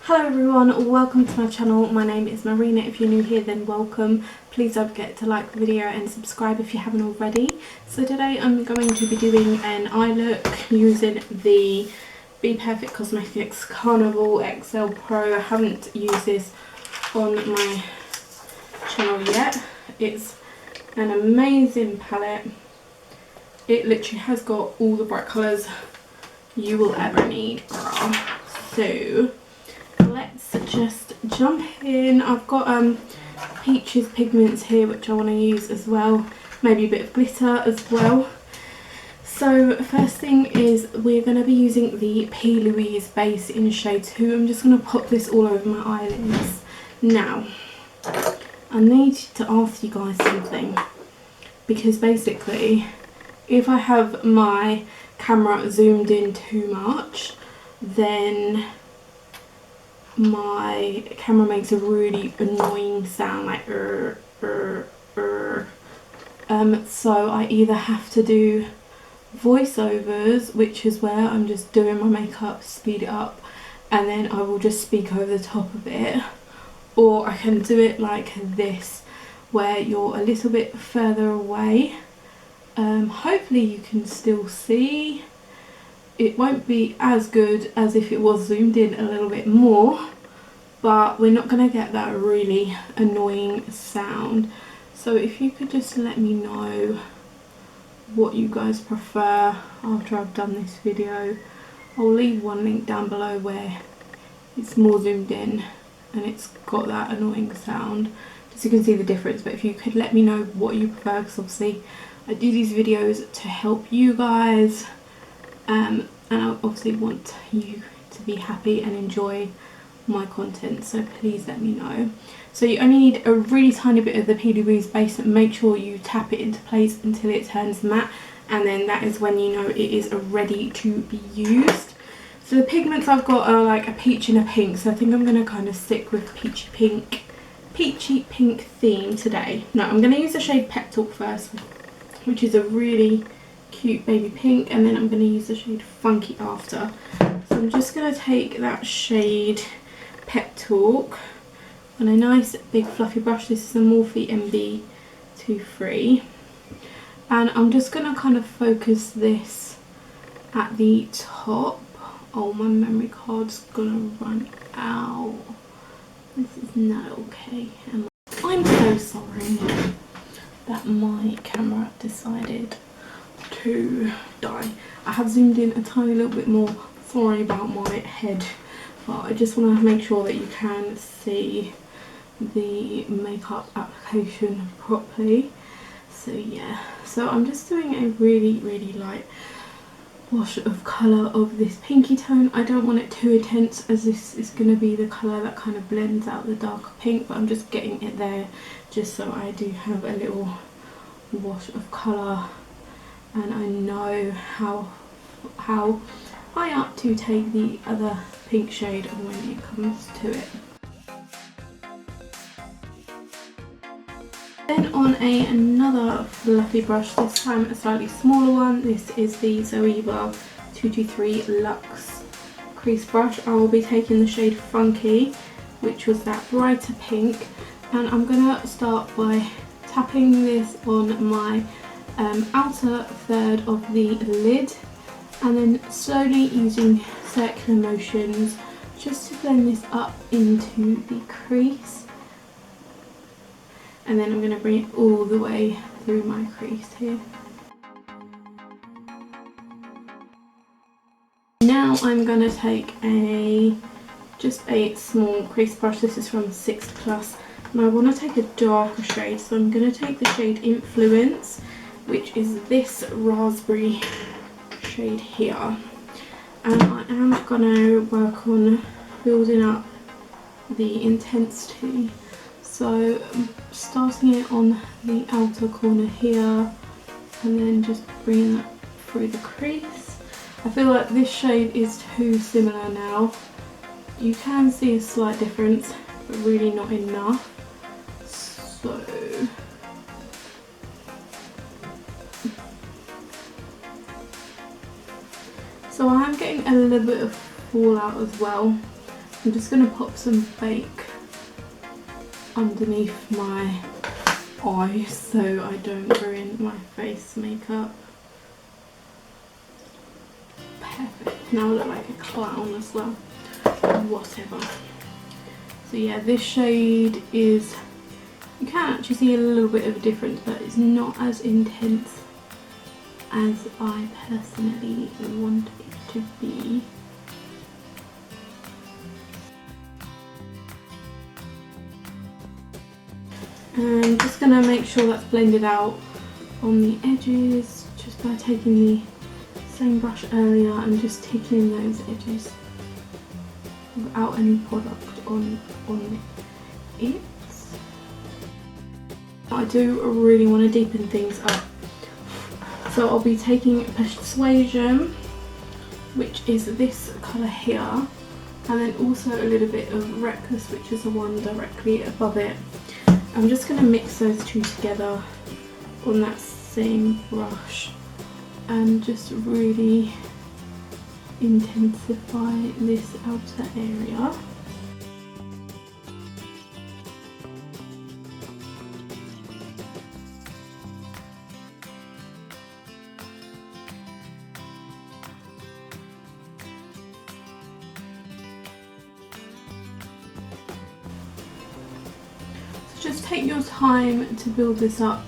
Hello everyone, welcome to my channel. My name is Marina. If you're new here, then welcome. Please don't forget to like the video and subscribe if you haven't already. So today I'm going to be doing an eye look using the Be Perfect Cosmetics Carnival XL Pro. I haven't used this on my channel yet. It's an amazing palette. It literally has got all the bright colours you will ever need, girl. So let's just jump in. I've got peaches pigments here which I want to use as well, maybe a bit of glitter as well. So first thing is we're going to be using the Louise base in shade 2. I'm just going to pop this all over my eyelids. Now I need to ask you guys something, because basically if I have my camera zoomed in too much, then my camera makes a really annoying sound, like so I either have to do voiceovers, which is where I'm just doing my makeup, speed it up, and then I will just speak over the top of it, or I can do it like this where you're a little bit further away. Hopefully you can still see. It won't be as good as if it was zoomed in a little bit more, but we're not going to get that really annoying sound. So if you could just let me know what you guys prefer after I've done this video. I'll leave one link down below where it's more zoomed in and it's got that annoying sound, just so you can see the difference. But if you could let me know what you prefer, because obviously I do these videos to help you guys, and I obviously want you to be happy and enjoy my content, so please let me know. So you only need a really tiny bit of the Louise base, and make sure you tap it into place until it turns matte, and then that is when you know it is ready to be used. So the pigments I've got are like a peach and a pink, so I think I'm going to kind of stick with peachy pink theme today. Now I'm going to use the shade Pep Talk first, which is a really cute baby pink, and then I'm going to use the shade Funky after. So I'm just going to take that shade Pep Talk on a nice big fluffy brush. This is a Morphe MB23, and I'm just going to kind of focus this at the top. Oh, my memory card's gonna run out. This is not okay. I'm so sorry that my camera decided to die. I have zoomed in a tiny little bit more. Sorry about my head, but I just want to make sure that you can see the makeup application properly. So yeah, so I'm just doing a really light wash of colour of this pinky tone. I don't want it too intense, as this is going to be the colour that kind of blends out the darker pink, but I'm just getting it there just so I do have a little wash of colour, and I know how high up to take the other pink shade when it comes to it. Then on another fluffy brush, this time a slightly smaller one, this is the Zoeva 223 Luxe crease brush. I will be taking the shade Funky, which was that brighter pink, and I'm going to start by tapping this on my outer third of the lid, and then slowly using circular motions just to blend this up into the crease. And then I'm going to bring it all the way through my crease here. Now I'm going to take just a small crease brush. This is from 6 Plus, and I want to take a darker shade, so I'm going to take the shade Influence, which is this raspberry shade here, and I am going to work on building up the intensity. So starting it on the outer corner here, and then just bringing that through the crease. I feel like this shade is too similar now. You can see a slight difference, but really not enough. So I am getting a little bit of fallout as well. I'm just going to pop some fake underneath my eyes so I don't ruin my face makeup. Perfect. Now I look like a clown as well. Whatever. So yeah, this shade is, you can actually see a little bit of a difference, but it's not as intense as I personally want it to be. And I'm just going to make sure that's blended out on the edges just by taking the same brush earlier and just tickling those edges without any product on it. I do really want to deepen things up, so I'll be taking Persuasion, which is this colour here, and then also a little bit of Reckless, which is the one directly above it. I'm just going to mix those two together on that same brush and just really intensify this outer area. Just take your time to build this up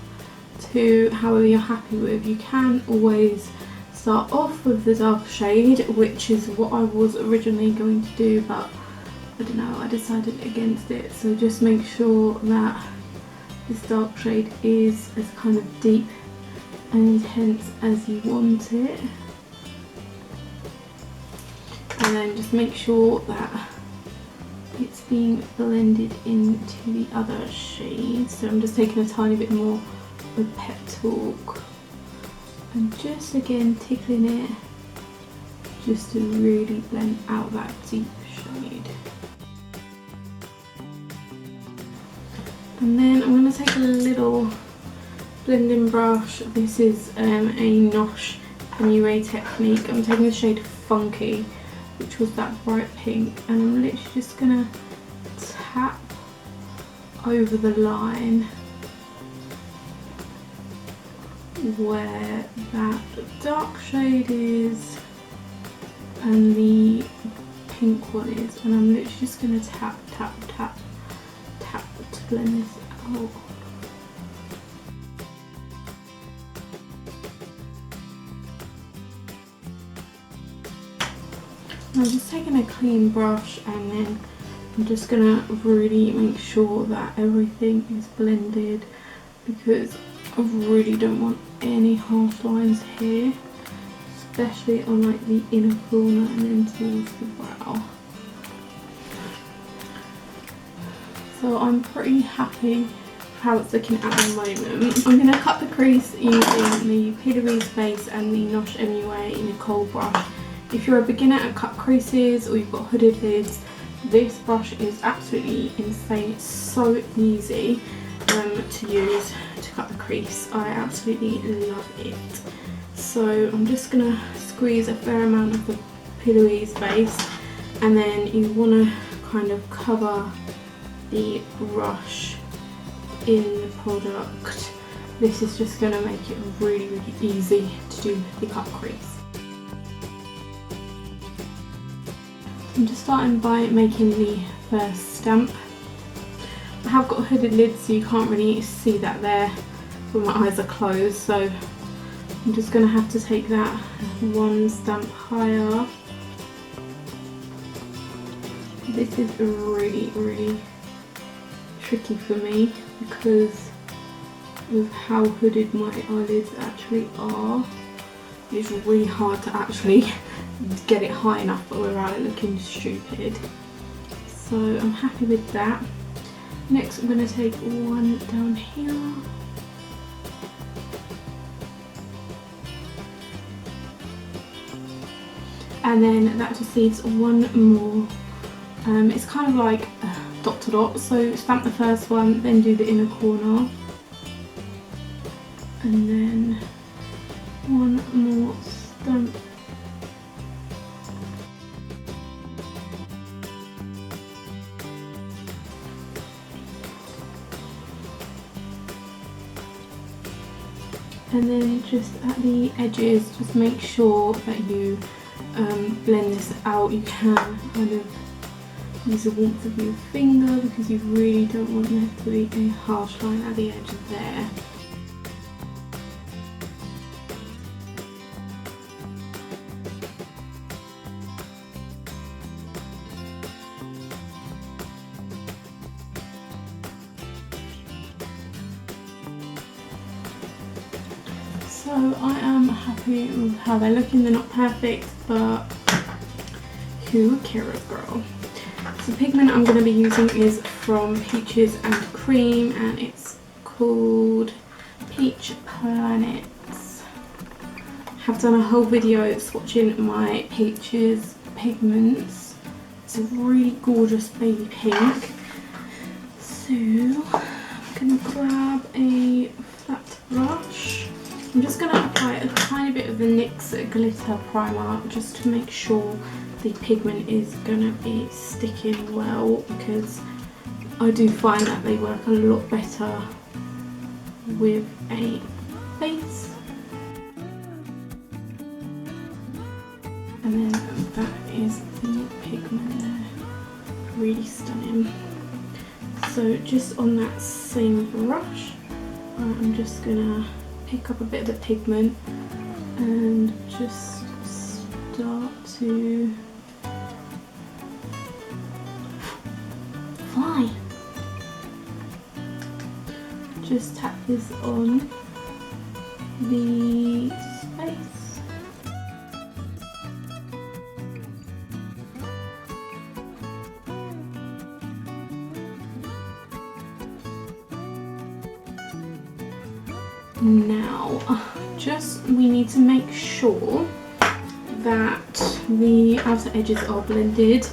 to however you're happy with. You can always start off with the dark shade, which is what I was originally going to do, but I don't know, I decided against it. So just make sure that this dark shade is as kind of deep and intense as you want it, and then just make sure that it's being blended into the other shades. So I'm just taking a tiny bit more with Pep Talk and just again tickling it just to really blend out that deep shade. And then I'm going to take a little blending brush. This is a NYX MUA technique. I'm taking the shade Funky, which was that bright pink, and I'm literally just gonna tap over the line where that dark shade is and the pink one is, and I'm literally just gonna tap, tap, tap, tap to blend this out. I'm just taking a clean brush, and then I'm just gonna really make sure that everything is blended, because I really don't want any harsh lines here, especially on like the inner corner and then towards the brow. So I'm pretty happy with how it's looking at the moment. I'm gonna cut the crease using the Louise base and the NYX MUA in a cold brush. If you're a beginner at cut creases or you've got hooded lids, this brush is absolutely insane. It's so easy to use to cut the crease. I absolutely love it. So I'm just going to squeeze a fair amount of the Louise base, and then you want to kind of cover the brush in the product. This is just going to make it really, really easy to do the cut crease. I'm just starting by making the first stamp. I have got hooded lids, so you can't really see that there when my eyes are closed, so I'm just going to have to take that one stamp higher. This is really, really tricky for me because of how hooded my eyelids actually are. It's really hard to actually get it high enough but without it looking stupid. So I'm happy with that. Next I'm going to take one down here. And then that just leaves one more. It's kind of like dot to dot, so stamp the first one, then do the inner corner. And then one more stamp. And then just at the edges, just make sure that you blend this out. You can kind of use the warmth of your finger because you really don't want there to be a harsh line at the edge there. So I am happy with how they're looking. They're not perfect, but who cares, girl? So the pigment I'm going to be using is from Peaches and Cream, and it's called Peach Planets. I have done a whole video swatching my Peaches pigments. It's a really gorgeous baby pink. So I'm going to grab a flat brush. I'm just going to apply a tiny bit of the NYX Glitter Primer just to make sure the pigment is going to be sticking well, because I do find that they work a lot better with a base. And then that is the pigment there. Really stunning. So just on that same brush, I'm just going to pick up a bit of the pigment and just start to fly. Just tap this on the space. Now, we need to make sure that the outer edges are blended.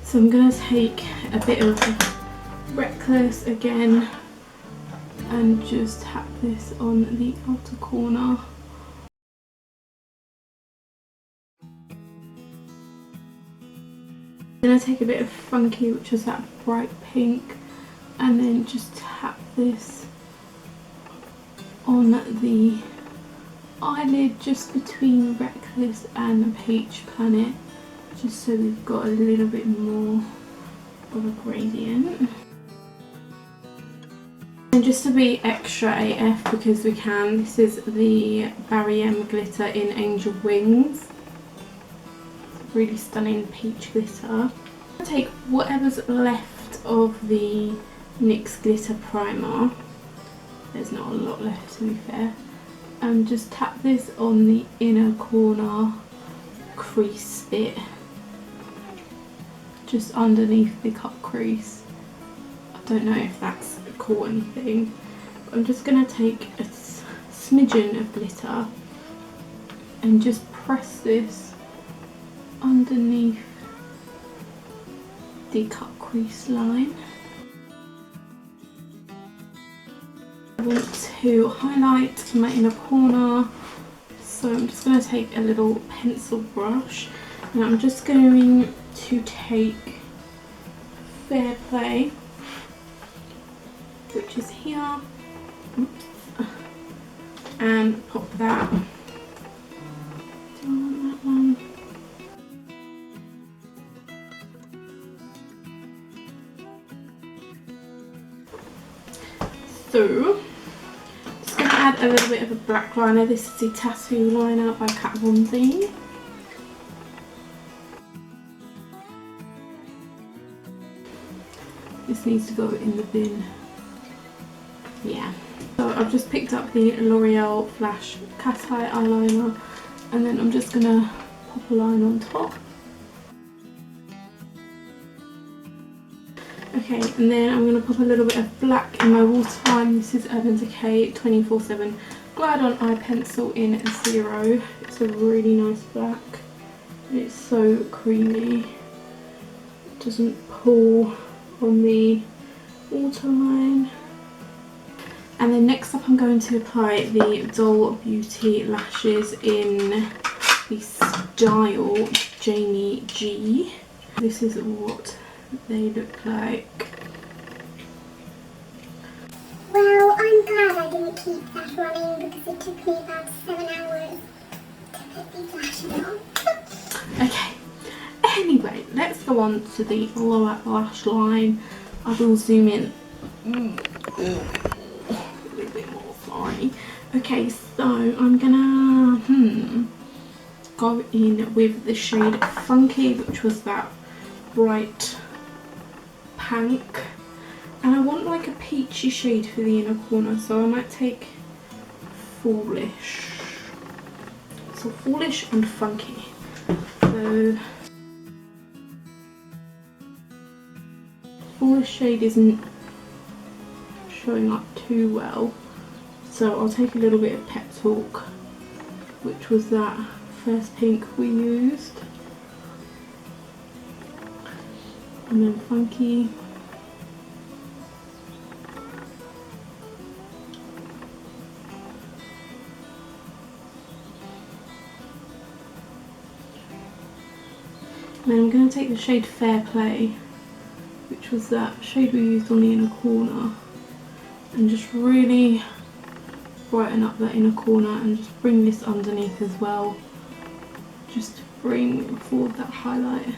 So I'm going to take a bit of Reckless again and just tap this on the outer corner. Then I take a bit of Funky, which is that bright pink, and then just tap this on the eyelid just between Reckless and Peach Planet, just so we've got a little bit more of a gradient. And just to be extra AF, because we can, this is the Barry M glitter in Angel Wings. Really stunning peach glitter. I'll take whatever's left of the NYX Glitter Primer. There's not a lot left, to be fair. Just tap this on the inner corner crease bit, just underneath the cut crease. I don't know if that's caught anything, but I'm just going to take a smidgen of glitter and just press this underneath the cut crease line. I want to highlight my inner corner, so I'm just going to take a little pencil brush and I'm just going to take Fair Play, which is here, and pop that on that one. So just going to add a little bit of a black liner. This is the Tattoo Liner by Kat Von D. This needs to go in the bin. Yeah. So I've just picked up the L'Oreal Flash Cat Eye eyeliner, and then I'm just going to pop a line on top. Okay, and then I'm going to pop a little bit of black in my waterline. This is Urban Decay 24/7 Glide On Eye Pencil in 0. It's a really nice black. It's so creamy. It doesn't pull on the waterline. And then next up I'm going to apply the Doll Beauty lashes in the style Jamie G. This is what they look like. Well, I'm glad I didn't keep that running because it took me about 7 hours to put these lashes on. Okay, anyway, let's go on to the lower lash line. I will zoom in a little bit more, sorry. Okay, so I'm gonna go in with the shade Funky, which was that bright pink, and I want like a peachy shade for the inner corner, so I might take Foolish. So Foolish and Funky. So Foolish shade isn't showing up too well, so I'll take a little bit of Pep Talk, which was that first pink we used, and then Funky. And then I'm going to take the shade Fair Play, which was that shade we used on the inner corner, and just really brighten up that inner corner and just bring this underneath as well, just to bring forward that highlight.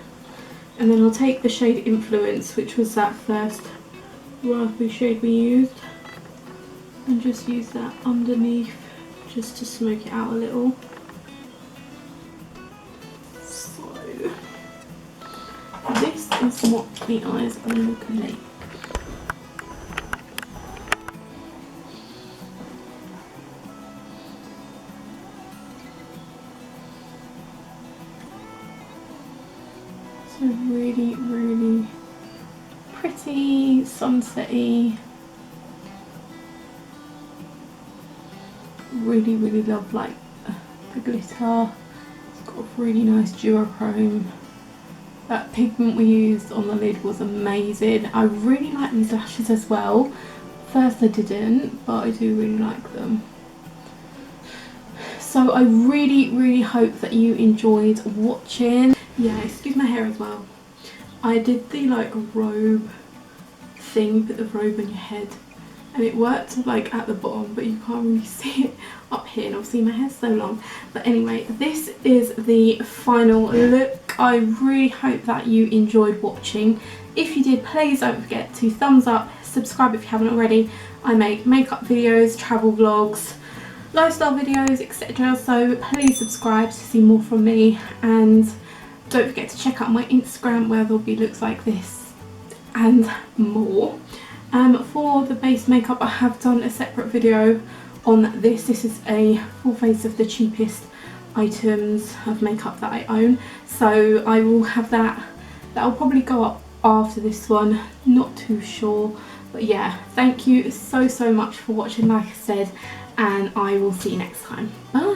And then I'll take the shade Influence, which was that first raspberry shade we used, and just use that underneath just to smoke it out a little. This is what the eyes are looking like. So really, really pretty, sunsetty. Really, really love like the glitter. It's got a really nice duochrome. That pigment we used on the lid was amazing. I really like these lashes as well. First I didn't, but I do really like them. So I really, really hope that you enjoyed watching. Yeah, excuse my hair as well. I did the like robe thing, you put the robe on your head, and it worked like at the bottom, but you can't really see it up here, and obviously my hair's so long. But anyway, this is the final look. I really hope that you enjoyed watching. If you did, please don't forget to thumbs up, subscribe if you haven't already. I make makeup videos, travel vlogs, lifestyle videos, etc. So please subscribe to see more from me, and don't forget to check out my Instagram where there'll be looks like this and more. For the base makeup, I have done a separate video on this. This is a full face of the cheapest items of makeup that I own, so I will have that. That'll probably go up after this one, not too sure. But yeah, thank you so much for watching, like I said, and I will see you next time. Bye.